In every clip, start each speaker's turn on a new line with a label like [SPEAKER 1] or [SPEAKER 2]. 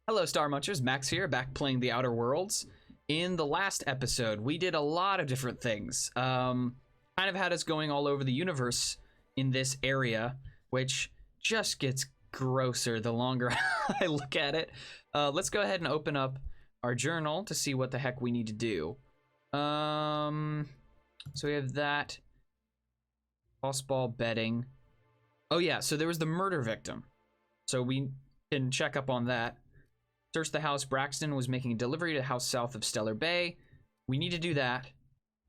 [SPEAKER 1] Hello, StarMunchers. Max here, back playing the Outer Worlds. In the last episode, we did a lot of different things. Kind of had us going all over the universe in this area, which just gets grosser the longer I look at it. Let's go ahead and open up our journal to see what the heck we need to do. So we have that. Tossball betting. Oh yeah, so there was the murder victim. So we can check up on that. Search the house. Braxton was making a delivery to the house south of Stellar Bay. We need to do that.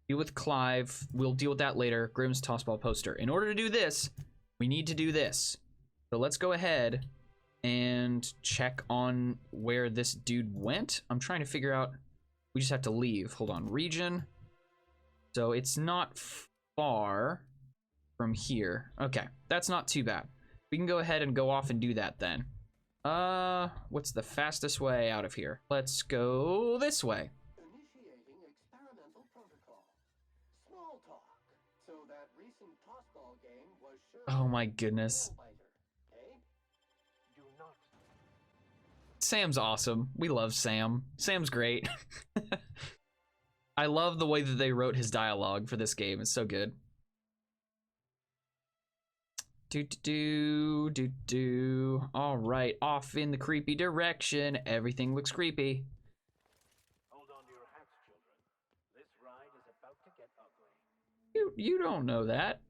[SPEAKER 1] Deal with Clive. We'll deal with that later. Grimm's tossball poster. In order to do this, we need to do this. So let's go ahead and check on where this dude went. I'm trying to figure out. We just have to leave. Hold on. Region. So it's not far from here. Okay. That's not too bad. We can go ahead and go off and do that then. What's the fastest way out of here? Let's go this way.
[SPEAKER 2] Initiating experimental protocol. Small talk. So that recent tossball game was sure.
[SPEAKER 1] Oh my goodness.
[SPEAKER 2] Do not.
[SPEAKER 1] Sam's awesome. We love Sam. Sam's great. I love the way that they wrote his dialogue for this game. It's so good. All right, off in the creepy direction. Everything looks creepy.
[SPEAKER 2] Hold on to your hats, children. This ride is about to get ugly.
[SPEAKER 1] You don't know that.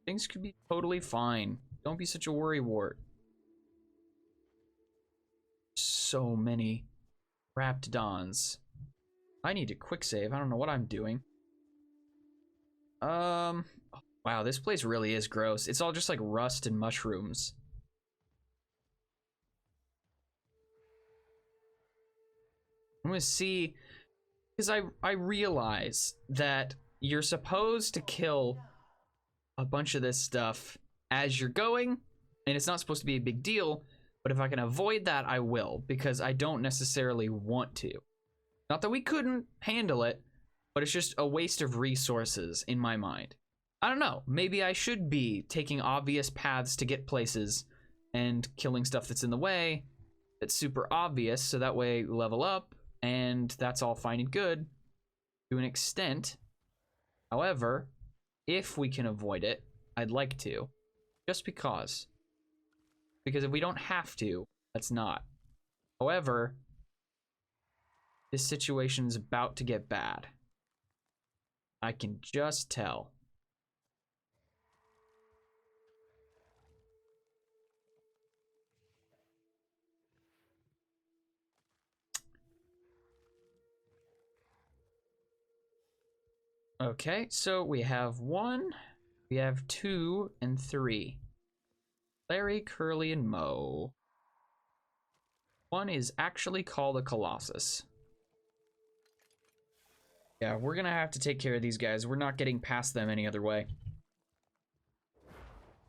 [SPEAKER 1] Things could be totally fine. Don't be such a worrywart. So many raptidons. I need to quick save. I don't know what I'm doing. Wow, this place really is gross. It's all just like rust and mushrooms. I'm gonna see, because I realize that you're supposed to kill a bunch of this stuff as you're going, and it's not supposed to be a big deal, but if I can avoid that, I will, because I don't necessarily want to. Not that we couldn't handle it, but it's just a waste of resources in my mind. I don't know, maybe I should be taking obvious paths to get places and killing stuff that's in the way. It's super obvious, so that way we level up, and that's all fine and good to an extent. However, if we can avoid it, I'd like to. Just because. Because if we don't have to, let's not. However, this situation is about to get bad. I can just tell. Okay, so we have 1, we have 2, and 3. Larry, Curly, and Mo. 1 is actually called a Colossus. Yeah, we're gonna have to take care of these guys. We're not getting past them any other way.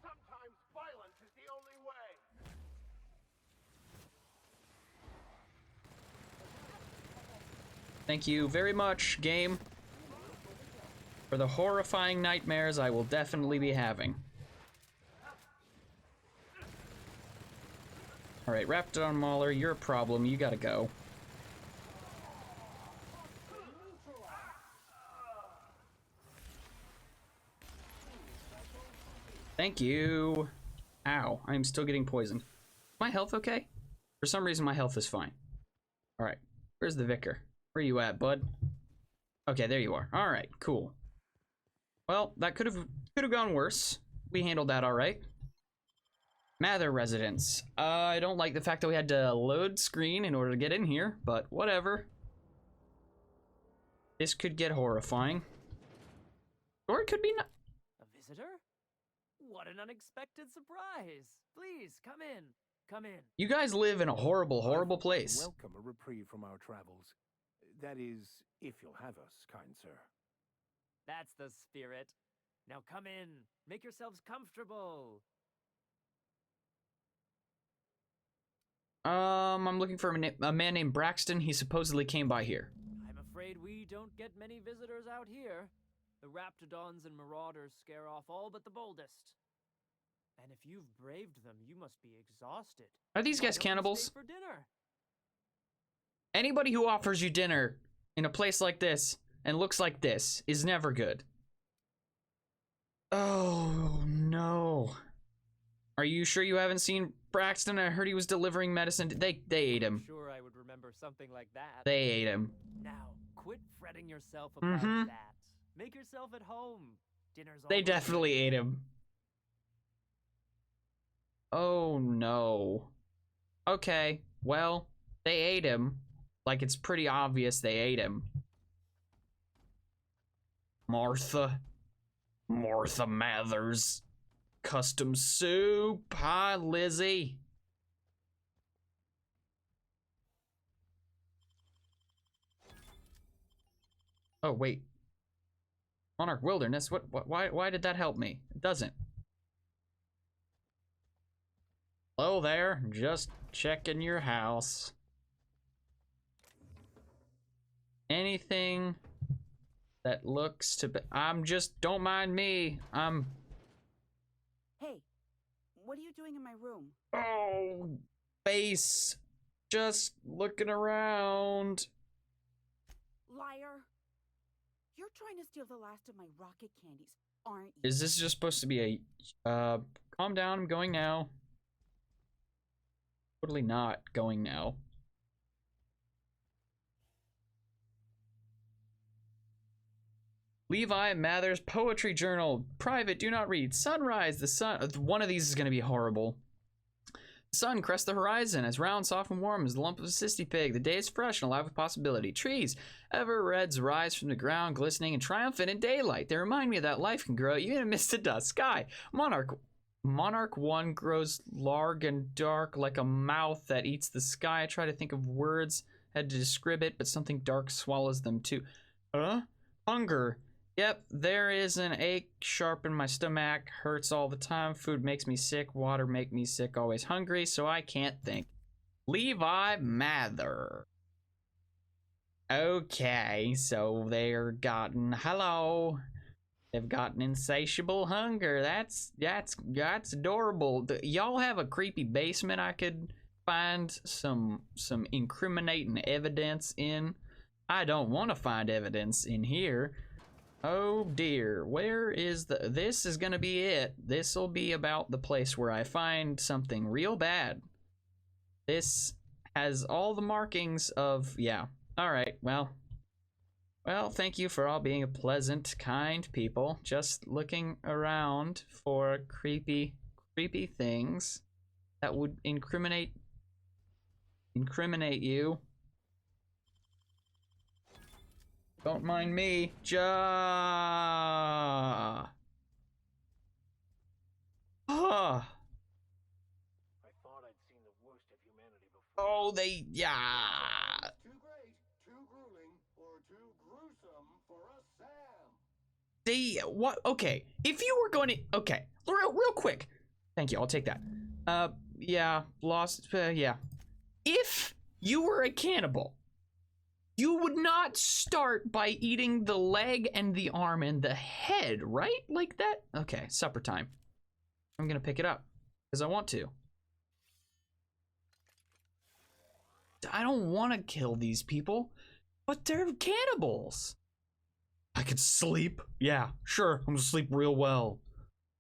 [SPEAKER 2] Sometimes violence is the only way.
[SPEAKER 1] Thank you very much, game, for the horrifying nightmares I will definitely be having. Alright, Raptidon Mauler, you're a problem. You gotta go. Thank you. Ow, I'm still getting poisoned. My health okay? For some reason, my health is fine. Alright, where's the vicar? Where you at, bud? Okay, there you are. Alright, cool. Well, that could have gone worse. We handled that alright. Mather residence. I don't like the fact that we had to load screen in order to get in here, but whatever. This could get horrifying. Or it could be not.
[SPEAKER 3] A visitor? What an unexpected surprise. Please, come in. Come in.
[SPEAKER 1] You guys live in a horrible, horrible place.
[SPEAKER 4] Welcome a reprieve from our travels. That is, if you'll have us, kind sir.
[SPEAKER 3] That's the spirit. Now come in. Make yourselves comfortable.
[SPEAKER 1] I'm looking for a man named Braxton. He supposedly came by here.
[SPEAKER 3] I'm afraid we don't get many visitors out here. The raptidons and marauders scare off all but the boldest. And if you've braved them, you must be exhausted.
[SPEAKER 1] Are these guys
[SPEAKER 3] Why don't you
[SPEAKER 1] cannibals?
[SPEAKER 3] stay for dinner?
[SPEAKER 1] Anybody who offers you dinner in a place like this and looks like this is never good. Oh, no. Are you sure you haven't seen Braxton? I heard he was delivering medicine. They ate him.
[SPEAKER 3] Sure, I would remember something like that.
[SPEAKER 1] They ate him.
[SPEAKER 3] Now, quit fretting yourself about that. Make yourself at home. Dinner's
[SPEAKER 1] They
[SPEAKER 3] almost
[SPEAKER 1] definitely
[SPEAKER 3] ready.
[SPEAKER 1] ate him. Oh, no. Okay, well, they ate him. Like, it's pretty obvious they ate him. Martha Mathers. Custom soup. Hi, Lizzie. Oh, wait. Monarch Wilderness? Why did that help me? It doesn't. Hello there. Just checking your house. Anything that looks to be... don't mind me.
[SPEAKER 5] Hey, what are you doing in my room?
[SPEAKER 1] Oh, base. Just looking around.
[SPEAKER 5] Liar! You're trying to steal the last of my rocket candies, aren't you?
[SPEAKER 1] Is this just supposed to be a, calm down, I'm going now. Totally not going now. Levi Mathers Poetry Journal. Private, do not read. Sunrise, the sun. One of these is going to be horrible. The sun crests the horizon, as round, soft, and warm as the lump of a cysty pig. The day is fresh and alive with possibility. Trees, ever reds, rise from the ground, glistening and triumphant in daylight. They remind me that life can grow even amidst the dust sky. Monarch 1 grows large and dark like a mouth that eats the sky. I try to think of words, had to describe it, but something dark swallows them too. Hunger. Yep, there is an ache sharp in my stomach, hurts all the time, food makes me sick, water make me sick, always hungry, so I can't think. Levi Mather. Okay, so they're gotten, hello. They've got an insatiable hunger. That's adorable. Y'all have a creepy basement I could find some incriminating evidence in? I don't want to find evidence in here. Oh dear, where is this is gonna be it. This'll be about the place where I find something real bad. This has all the markings of, yeah. Alright, well, thank you for all being a pleasant, kind people. Just looking around for creepy things that would incriminate you. Don't mind me. Ah.
[SPEAKER 4] I thought I'd seen the worst of humanity before.
[SPEAKER 1] Oh, yeah.
[SPEAKER 2] Too great, too grueling, or too gruesome for a Sam.
[SPEAKER 1] What? Okay. If you were going to, okay, real quick. Thank you. I'll take that. Yeah, lost. Yeah. If you were a cannibal, you would not start by eating the leg and the arm and the head, right? Like that? Okay, supper time. I'm gonna pick it up because I want to. I don't want to kill these people, but they're cannibals. I could sleep. Yeah, sure. I'm gonna sleep real well.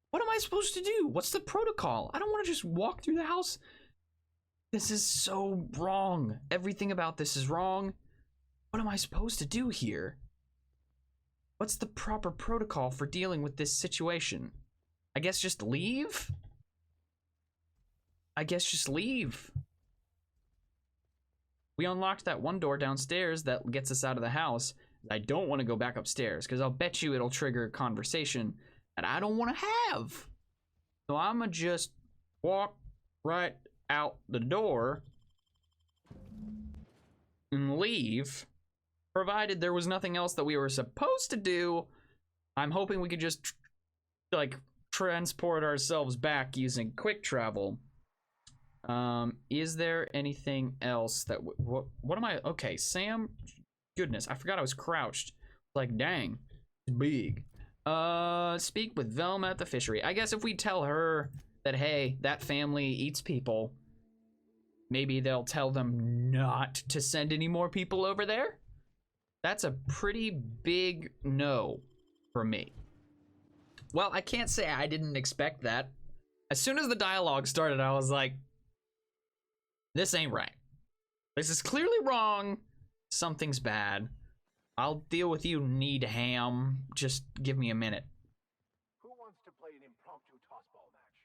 [SPEAKER 1] What am I supposed to do? What's the protocol? I don't want to just walk through the house. This is so wrong. Everything about this is wrong. What am I supposed to do here? What's the proper protocol for dealing with this situation? I guess just leave? We unlocked that one door downstairs that gets us out of the house. I don't want to go back upstairs because I'll bet you it'll trigger a conversation that I don't want to have. So I'm gonna just walk right out the door and leave. Provided there was nothing else that we were supposed to do, I'm hoping we could just, like, transport ourselves back using quick travel. Is there anything else that, what am I, okay, Sam, goodness, I forgot I was crouched. Like, dang, it's big. Speak with Velma at the fishery. I guess if we tell her that, hey, that family eats people, maybe they'll tell them not to send any more people over there. That's a pretty big no for me. Well, I can't say I didn't expect that. As soon as the dialogue started, I was like, this ain't right. This is clearly wrong. Something's bad. I'll deal with you, Needham. Just give me a minute.
[SPEAKER 4] Who wants to play an impromptu tossball match?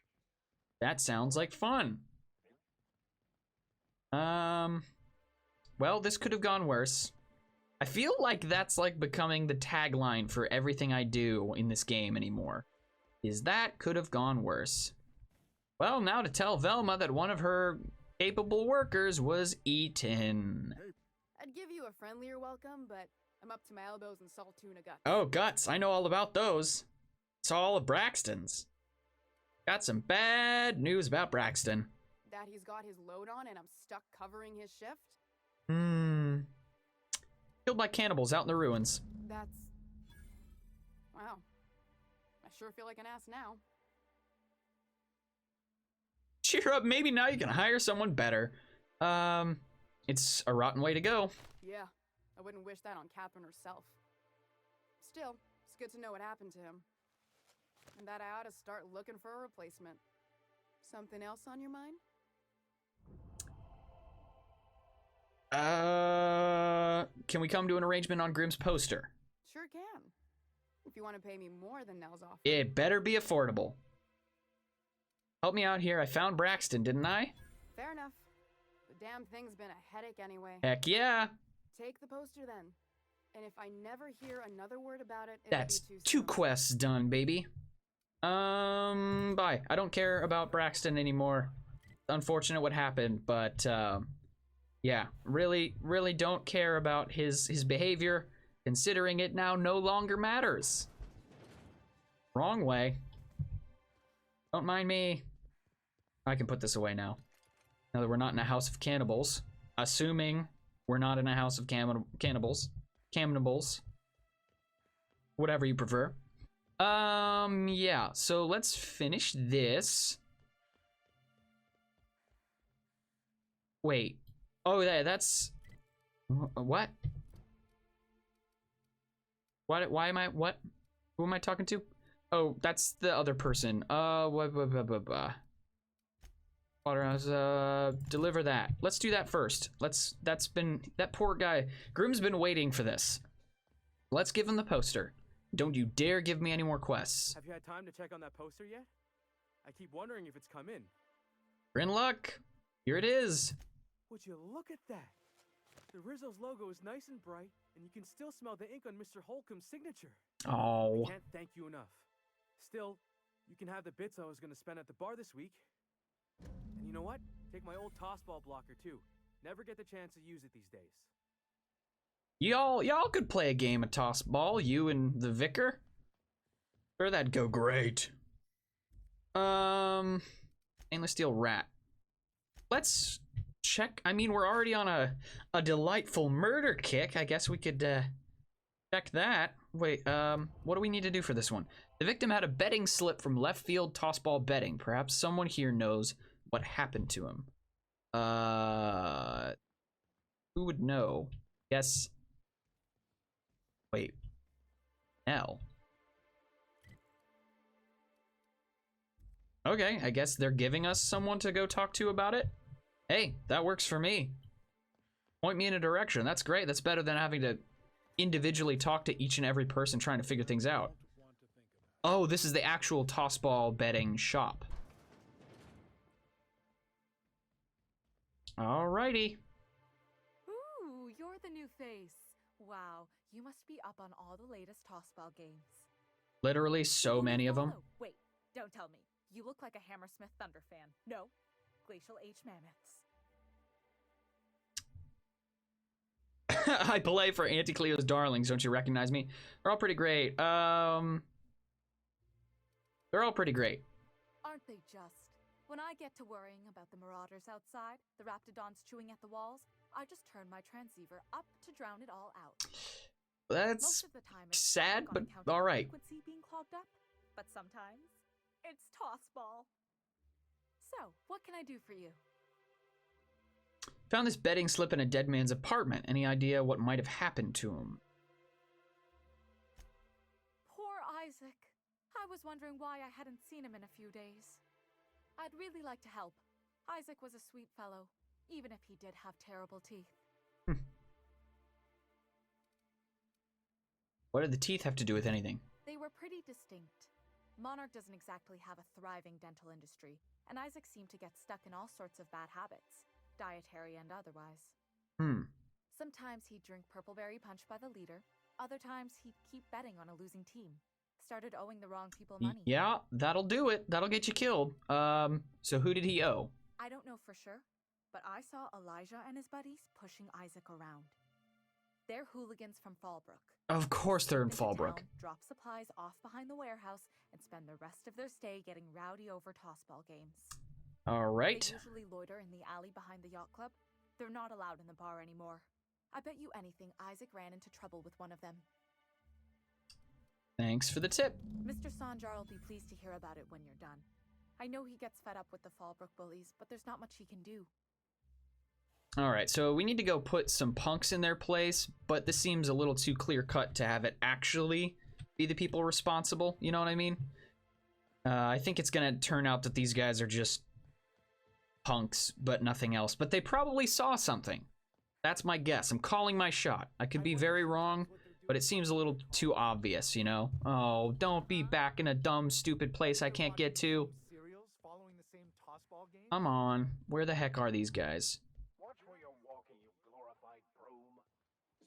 [SPEAKER 1] That sounds like fun. Well, this could have gone worse. I feel like that's like becoming the tagline for everything I do in this game anymore. Is that could have gone worse. Well, now to tell Velma that one of her capable workers was eaten.
[SPEAKER 6] I'd give you a friendlier welcome, but I'm up to my elbows in salt tuna guts.
[SPEAKER 1] Oh, guts. I know all about those. It's all of Braxton's. Got some bad news about Braxton.
[SPEAKER 6] That he's got his load on and I'm stuck covering his shift?
[SPEAKER 1] Killed by cannibals out in the ruins.
[SPEAKER 6] That's... Wow. I sure feel like an ass now.
[SPEAKER 1] Cheer up, maybe now you can hire someone better. It's a rotten way to go.
[SPEAKER 6] Yeah, I wouldn't wish that on Catherine herself. Still, it's good to know what happened to him. And that I ought to start looking for a replacement. Something else on your mind?
[SPEAKER 1] Can we come to an arrangement on Grimm's poster?
[SPEAKER 6] Sure can. If you want to pay me more than Nell's offer.
[SPEAKER 1] It better be affordable. Help me out here. I found Braxton, didn't I?
[SPEAKER 6] Fair enough. The damn thing's been a headache anyway.
[SPEAKER 1] Heck yeah.
[SPEAKER 6] Take the poster then. And if I never hear another word about it,
[SPEAKER 1] That's
[SPEAKER 6] it'll be too
[SPEAKER 1] two
[SPEAKER 6] soon.
[SPEAKER 1] quests done, baby. Bye. I don't care about Braxton anymore. Unfortunate what happened, but yeah, really don't care about his behavior, considering it now no longer matters. Wrong way. Don't mind me. I can put this away now. Now that we're not in a house of cannibals. Assuming we're not in a house of cannibals. Whatever you prefer. Yeah, so let's finish this. Wait. Oh, yeah, that's... What? Why am I... What? Who am I talking to? Oh, that's the other person. Waterhouse, deliver that. Let's do that first. That poor guy. Grimm's been waiting for this. Let's give him the poster. Don't you dare give me any more quests.
[SPEAKER 7] Have you had time to check on that poster yet? I keep wondering if it's come in.
[SPEAKER 1] You're in luck. Here it is.
[SPEAKER 7] Would you look at that? The Rizzo's logo is nice and bright, and you can still smell the ink on Mr. Holcomb's signature.
[SPEAKER 1] Oh.
[SPEAKER 7] I can't thank you enough. Still, you can have the bits I was going to spend at the bar this week. And you know what? Take my old tossball blocker too. Never get the chance to use it these days.
[SPEAKER 1] Y'all could play a game of toss ball, you and the vicar. Sure, that'd go great. Stainless steel rat. Let's check. I mean, we're already on a delightful murder kick. I guess we could check that. Wait, what do we need to do for this one? The victim had a betting slip from left field tossball betting. Perhaps someone here knows what happened to him. Who would know? Guess. Wait. Nell. Okay, I guess they're giving us someone to go talk to about it. Hey, that works for me. Point me in a direction. That's great. That's better than having to individually talk to each and every person trying to figure things out. Oh, this is the actual tossball betting shop. Alrighty.
[SPEAKER 8] Ooh, you're the new face. Wow, you must be up on all the latest tossball games.
[SPEAKER 1] Literally so many of them.
[SPEAKER 8] Oh, wait, don't tell me. You look like a Hammersmith Thunder fan. No, Glacial H Mammoths.
[SPEAKER 1] I play for Auntie Cleo's Darlings. Don't you recognize me? They're all pretty great. They're all pretty great.
[SPEAKER 8] Aren't they just? When I get to worrying about the marauders outside, the raptidons chewing at the walls, I just turn my transceiver up to drown it all out.
[SPEAKER 1] That's
[SPEAKER 8] Most of the time it's
[SPEAKER 1] sad, but
[SPEAKER 8] doggone counting
[SPEAKER 1] all right.
[SPEAKER 8] frequency being clogged up, but sometimes it's tossball. So, what can I do for you?
[SPEAKER 1] Found this betting slip in a dead man's apartment. Any idea what might have happened to him?
[SPEAKER 8] Poor Isaac. I was wondering why I hadn't seen him in a few days. I'd really like to help. Isaac was a sweet fellow, even if he did have terrible teeth.
[SPEAKER 1] What did the teeth have to do with anything?
[SPEAKER 8] They were pretty distinct. Monarch doesn't exactly have a thriving dental industry, and Isaac seemed to get stuck in all sorts of bad habits, dietary and otherwise. Sometimes he'd drink purpleberry punch by the liter, other times he'd keep betting on a losing team. Started owing the wrong people money.
[SPEAKER 1] Yeah, that'll do it. That'll get you killed. So who did he owe?
[SPEAKER 8] I don't know for sure, but I saw Elijah and his buddies pushing Isaac around. They're hooligans from Fallbrook.
[SPEAKER 1] Of course they're in
[SPEAKER 8] Into
[SPEAKER 1] Fallbrook.
[SPEAKER 8] town, drop supplies off behind the warehouse, and spend the rest of their stay getting rowdy over tossball games.
[SPEAKER 1] All right.
[SPEAKER 8] They usually loiter in the alley behind the yacht club. They're not allowed in the bar anymore. I bet you anything Isaac ran into trouble with one of them.
[SPEAKER 1] Thanks for the tip.
[SPEAKER 8] Mr. Sanjar will be pleased to hear about it when you're done. I know he gets fed up with the Fallbrook bullies, but there's not much he can do.
[SPEAKER 1] All right, so we need to go put some punks in their place, but this seems a little too clear-cut to have it actually be the people responsible, you know what I mean? I think it's gonna turn out that these guys are just punks, but nothing else. But they probably saw something. That's my guess. I'm calling my shot. I could be very wrong, but it seems a little too obvious, you know? Oh, don't be back in a dumb, stupid place I can't get to. Come on. Where the heck are these guys?
[SPEAKER 2] Watch where you're walking, you glorified broom.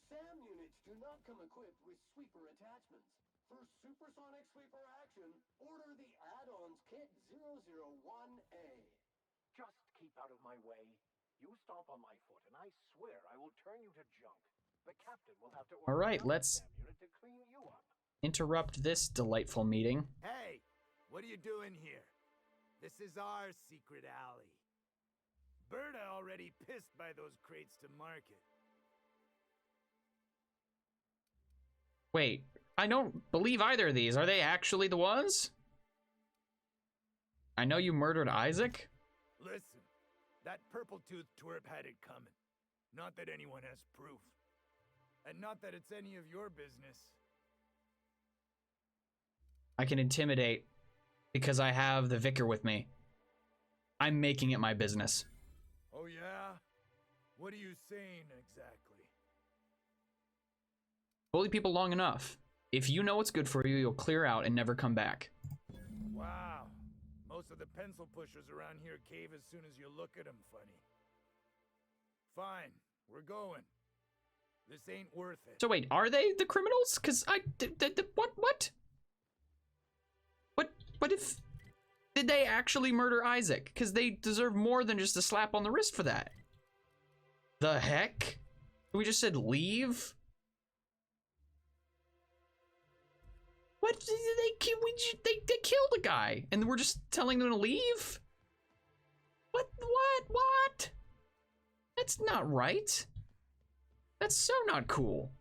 [SPEAKER 2] SAM units do not come equipped with sweeper attachments. For supersonic sweeper action, order the add-ons kit 001A.
[SPEAKER 4] Just keep out of my way. You stomp on my foot, and I swear I will turn you to junk. The captain will have to order
[SPEAKER 1] All right,
[SPEAKER 4] another
[SPEAKER 1] let's
[SPEAKER 4] SAM unit to clean you up.
[SPEAKER 1] interrupt this delightful meeting.
[SPEAKER 9] Hey, what are you doing here? This is our secret alley. Berta already pissed by those crates to market.
[SPEAKER 1] Wait, I don't believe either of these. Are they actually the ones? I know you murdered Isaac.
[SPEAKER 9] Listen, that purple-toothed twerp had it coming. Not that anyone has proof. And not that it's any of your business.
[SPEAKER 1] I can intimidate because I have the vicar with me. I'm making it my business.
[SPEAKER 9] Oh yeah? What are you saying exactly?
[SPEAKER 1] Bully people long enough. If you know what's good for you, you'll clear out and never come back.
[SPEAKER 9] Wow. Most of the pencil pushers around here cave as soon as you look at them funny. Fine, we're going. This ain't worth it.
[SPEAKER 1] So wait, are they the criminals? Cause what? What if, did they actually murder Isaac? Cause they deserve more than just a slap on the wrist for that. The heck? We just said leave? What did they killed a guy and we're just telling them to leave? What? That's not right. That's so not cool.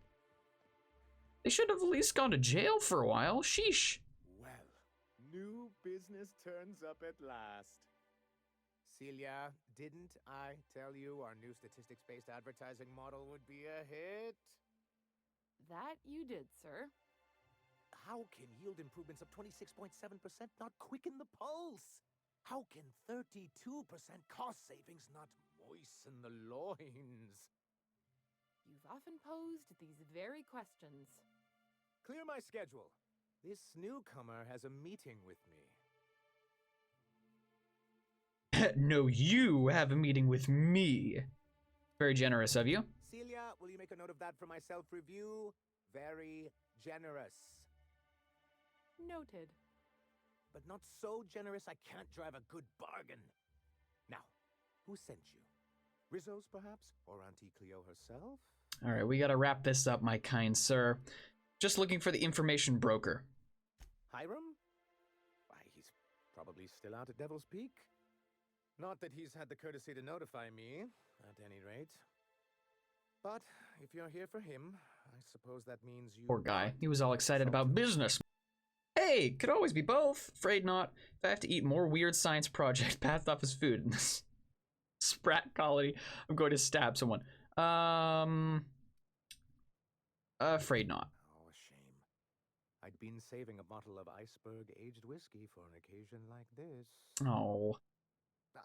[SPEAKER 1] They should have at least gone to jail for a while. Sheesh.
[SPEAKER 10] Well, new business turns up at last. Celia, didn't I tell you our new statistics-based advertising model would be a hit?
[SPEAKER 6] That you did, sir.
[SPEAKER 10] How can yield improvements of 26.7% not quicken the pulse? How can 32% cost savings not moisten the loins?
[SPEAKER 6] You've often posed these very questions.
[SPEAKER 10] Clear my schedule. This newcomer has a meeting with me.
[SPEAKER 1] No, you have a meeting with me. Very generous of you.
[SPEAKER 10] Celia, will you make a note of that for my self-review? Very generous.
[SPEAKER 6] Noted.
[SPEAKER 10] But not so generous I can't drive a good bargain. Now, who sent you? Rizzo's, perhaps? Or Auntie Cleo herself?
[SPEAKER 1] All right, we gotta wrap this up, my kind sir. Just looking for the information broker.
[SPEAKER 10] Hiram? Why, he's probably still out at Devil's Peak. Not that he's had the courtesy to notify me, at any rate. But if you're here for him, I suppose that means you...
[SPEAKER 1] Poor guy. He was all excited about business. Hey, could always be both. Afraid not. If I have to eat more weird science project passed off as food. Sprat colony. I'm going to stab someone. Afraid not.
[SPEAKER 10] Oh, a shame. I'd been saving a bottle of iceberg-aged whiskey for an occasion like this.
[SPEAKER 1] Oh.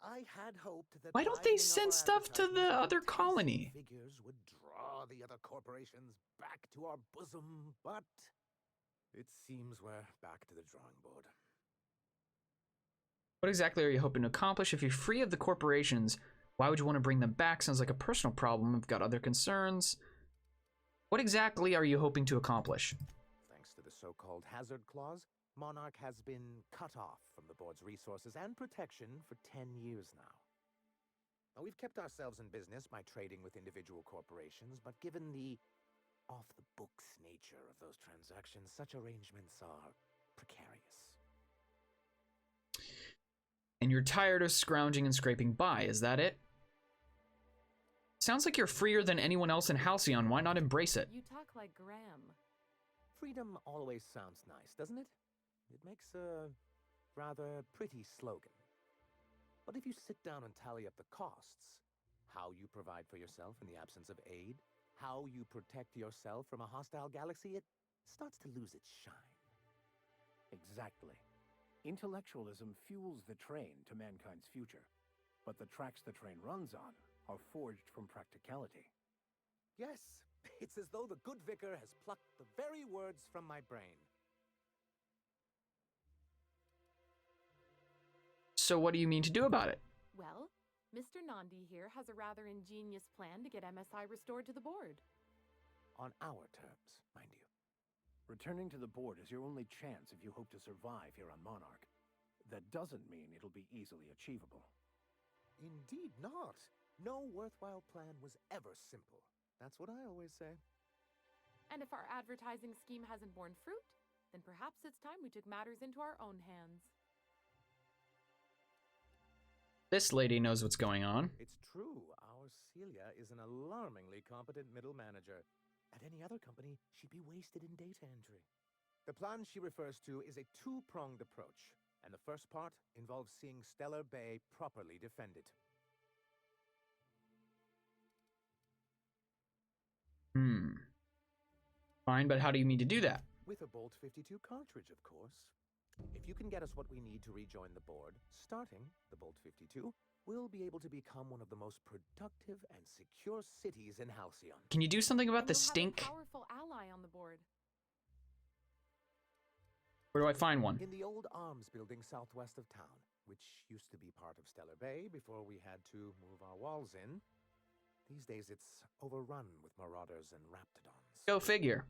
[SPEAKER 10] I had hoped that
[SPEAKER 1] Why don't they send stuff to the other colony?
[SPEAKER 10] Figures would draw the other corporations back to our bosom, but it seems we're back to the drawing board.
[SPEAKER 1] What exactly are you hoping to accomplish? If you're free of the corporations, why would you want to bring them back? Sounds like a personal problem. I've got other concerns. What exactly are you hoping to accomplish?
[SPEAKER 10] Thanks to the so-called hazard clause, Monarch has been cut off from the board's resources and protection for 10 years now. Now, we've kept ourselves in business by trading with individual corporations, but given the off-the-books nature of those transactions, such arrangements are precarious.
[SPEAKER 1] And you're tired of scrounging and scraping by, is that it? Sounds like you're freer than anyone else in Halcyon. Why not embrace it?
[SPEAKER 8] You talk like Graham.
[SPEAKER 10] Freedom always sounds nice, doesn't it? It makes a rather pretty slogan. But if you sit down and tally up the costs, how you provide for yourself in the absence of aid, how you protect yourself from a hostile galaxy, it starts to lose its shine.
[SPEAKER 4] Exactly. Intellectualism fuels the train to mankind's future, but the tracks the train runs on are forged from practicality.
[SPEAKER 10] Yes, it's as though the good vicar has plucked the very words from my brain.
[SPEAKER 1] So what do you mean to do about it?
[SPEAKER 11] Well, Mr. Nandi here has a rather ingenious plan to get MSI restored to the board.
[SPEAKER 10] On our terms, mind you.
[SPEAKER 4] Returning to the board is your only chance if you hope to survive here on Monarch. That doesn't mean it'll be easily achievable.
[SPEAKER 10] Indeed not. No worthwhile plan was ever simple. That's what I always say.
[SPEAKER 11] And if our advertising scheme hasn't borne fruit, then perhaps it's time we took matters into our own hands.
[SPEAKER 1] This lady knows what's going on.
[SPEAKER 10] It's true. Our Celia is an alarmingly competent middle manager. At any other company, she'd be wasted in data entry. The plan she refers to is a two-pronged approach, and the first part involves seeing Stellar Bay properly defended.
[SPEAKER 1] Fine, but how do you mean to do that?
[SPEAKER 10] With a Bolt 52 cartridge, of course. If you can get us what we need to rejoin the board, starting the Bolt 52, we'll be able to become one of the most productive and secure cities in Halcyon.
[SPEAKER 1] Can you do something about the
[SPEAKER 11] We'll
[SPEAKER 1] stink?
[SPEAKER 11] have a powerful ally on the board.
[SPEAKER 1] Where do I find one?
[SPEAKER 10] In the old arms building southwest of town, which used to be part of Stellar Bay before we had to move our walls in. These days it's overrun with marauders and raptidons.
[SPEAKER 1] Go figure.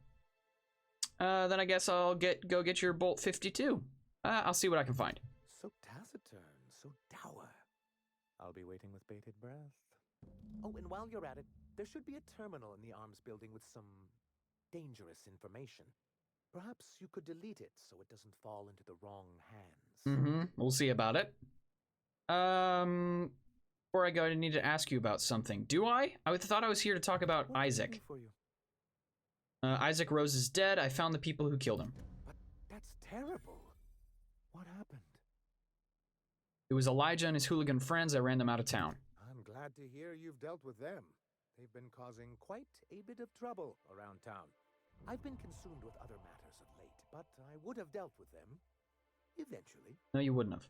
[SPEAKER 1] Then I guess I'll go get your Bolt 52. I'll see what I can find.
[SPEAKER 10] So taciturn, so dour. I'll be waiting with bated breath. Oh, and while you're at it, there should be a terminal in the arms building with some dangerous information. Perhaps you could delete it so it doesn't fall into the wrong hands.
[SPEAKER 1] We'll see about it. Before I go, I need to ask you about something. Do I? I thought I was here to talk about Isaac.
[SPEAKER 10] For you?
[SPEAKER 1] Isaac Rose is dead. I found the people who killed him.
[SPEAKER 10] But that's terrible. What happened?
[SPEAKER 1] It was Elijah and his hooligan friends. I ran them out of town.
[SPEAKER 10] I'm glad to hear you've dealt with them. They've been causing quite a bit of trouble around town. I've been consumed with other matters of late, but I would have dealt with them eventually.
[SPEAKER 1] No, you wouldn't have.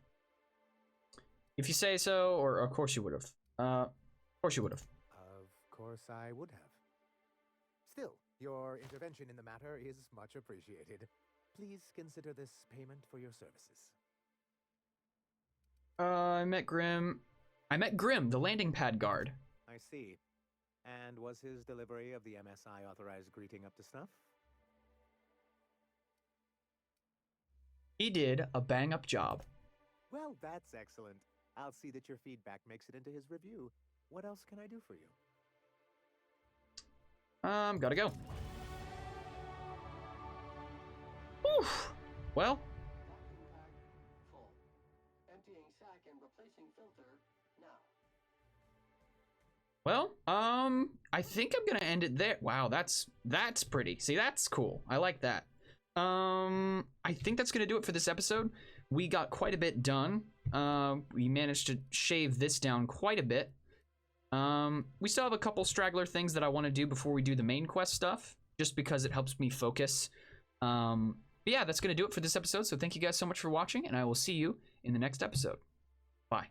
[SPEAKER 1] If you say so, or of course you would have. Of course you would have.
[SPEAKER 10] Of course I would have. Still, your intervention in the matter is much appreciated. Please consider this payment for your services.
[SPEAKER 1] I met Grim, the landing pad guard.
[SPEAKER 10] I see. And was his delivery of the MSI authorized greeting up to snuff?
[SPEAKER 1] He did a bang-up job.
[SPEAKER 10] Well, that's excellent. I'll see that your feedback makes it into his review. What else can I do for you?
[SPEAKER 1] Gotta go. Whew. Well.
[SPEAKER 2] Full. Emptying sack and replacing filter now.
[SPEAKER 1] Well, I think I'm gonna end it there. Wow, that's pretty. See, that's cool. I like that. I think that's gonna do it for this episode. We got quite a bit done. We managed to shave this down quite a bit. We still have a couple straggler things that I want to do before we do the main quest stuff, just because it helps me focus. But yeah, that's going to do it for this episode. So thank you guys so much for watching, and I will see you in the next episode. Bye.